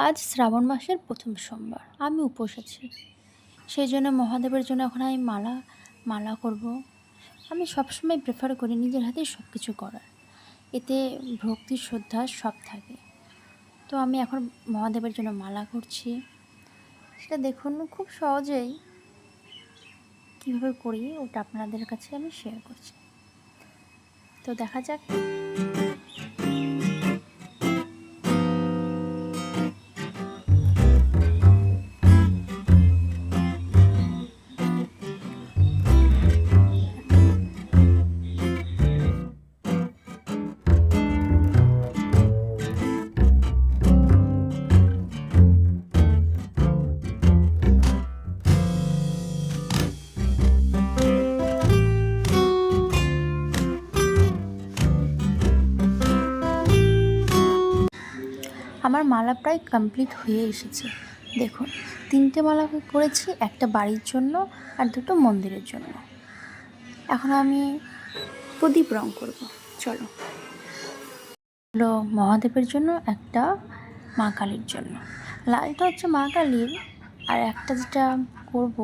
আজ শ্রাবণ মাসের প্রথম সোমবার, আমি উপোস আছি। সেই জন্য মহাদেবের জন্য এখন আমি মালা করব। আমি সবসময় প্রেফার করি নিজের হাতেই সব কিছু করার, এতে ভক্তি শ্রদ্ধা সব থাকে। তো আমি এখন মহাদেবের জন্য মালা করছি। সেটা দেখুন খুব সহজেই কীভাবে করি ওটা আপনাদের কাছে আমি শেয়ার করছি। তো দেখা যাক। আমার মালা প্রায় কমপ্লিট হয়ে এসেছে। দেখুন 3টে মালা করেছি, একটা বাড়ির জন্য আর 2টো মন্দিরের জন্য। এখন আমি প্রদীপ রং করব। চলো, হলো মহাদেবের জন্য, একটা মা কালীর জন্য। লালটা হচ্ছে মা কালীর, আর একটা যেটা করব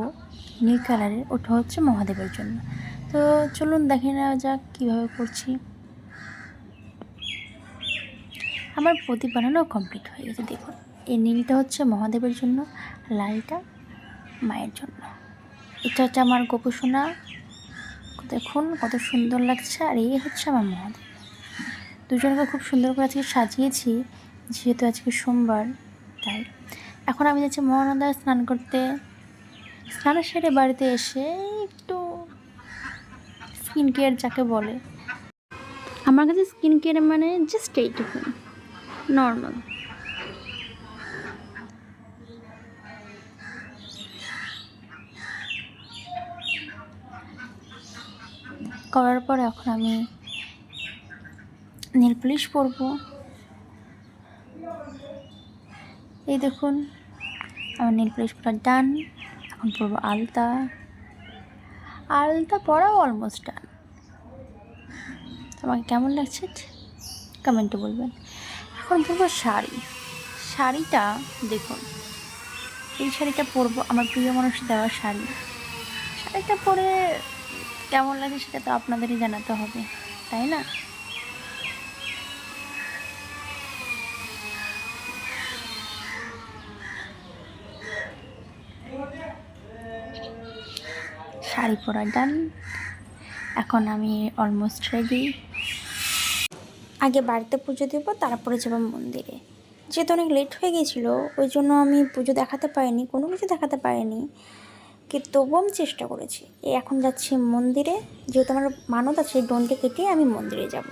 নীল কালারের, ওটা হচ্ছে মহাদেবের জন্য। তো চলুন দেখে নেওয়া যাক কীভাবে করছি। আমার প্রদীপ বানানো কমপ্লিট হয়ে গেছে। দেখুন এই নীলটা হচ্ছে মহাদেবের জন্য, লালটা মায়ের জন্য। এটা হচ্ছে আমার গোপসোনা, দেখুন কত সুন্দর লাগছে। আর এই হচ্ছে আমার মহাদেব। দুজনকে খুব সুন্দর করে আজকে সাজিয়েছি, যেহেতু আজকে সোমবার তাই। এখন আমি যাচ্ছি মহানন্দায় স্নান করতে। স্নান সেরে বাড়িতে এসে একটু স্কিন কেয়ার যাকে বলে, আমার কাছে স্কিন কেয়ার মানে জাস্ট এইটুকু নর্মাল। করার পর এখন আমি নেল পলিশ পরব। এই দেখুন আমার নেল পলিশ পরা ডান। এখন পরবো আলতা। আলতা পরাও অলমোস্ট ডান। তোমাকে কেমন লাগছে কমেন্টে বলবেন। এখন পরবো শাড়ি। শাড়িটা দেখুন, এই শাড়িটা পরবো, আমার প্রিয় মানুষের দেওয়া শাড়ি। শাড়িটা পরে কেমন লাগে সেটা তো আপনাদেরই জানাতে হবে, তাই না? শাড়ি পরা ডান। এখন আমি অলমোস্ট রেডি। আগে বাড়িতে পুজো দেবো, তারপরে যাবো মন্দিরে। যেহেতু অনেক লেট হয়ে গেছিলো, ওই জন্য আমি পুজো দেখাতে পারিনি, কোনো কিছু দেখাতে পারিনি, কিন্তু তবুও আমি চেষ্টা করেছি। এখন যাচ্ছি মন্দিরে, যেহেতু আমার মানত আছে, ডোনকে কেটে আমি মন্দিরে যাব।